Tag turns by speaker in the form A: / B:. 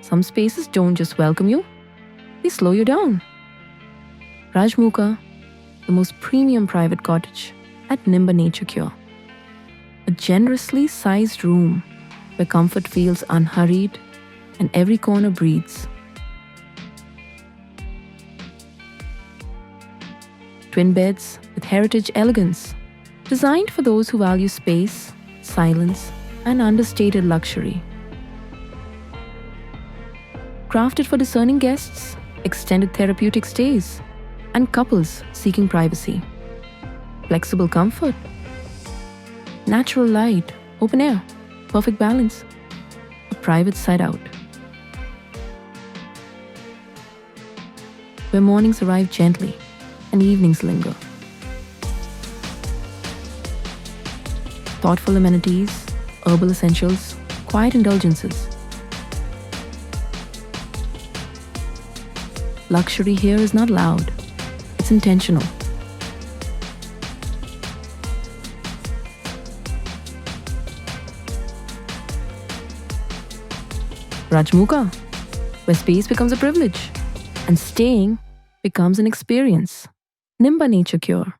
A: Some spaces don't just welcome you, they slow you down. Raj Muka, the most premium private cottage at Nimba Nature Cure. A generously sized room where comfort feels unhurried and every corner breathes. Twin beds with heritage elegance, designed for those who value space, silence, and understated luxury. Crafted for discerning guests, extended therapeutic stays, and couples seeking privacy. Flexible comfort, natural light, open air, perfect balance, a private side out. Where mornings arrive gently and evenings linger. Thoughtful amenities, herbal essentials, quiet indulgences. Luxury here is not loud, it's intentional. Raj Muka, where space becomes a privilege and staying becomes an experience. Nimba Nature Cure.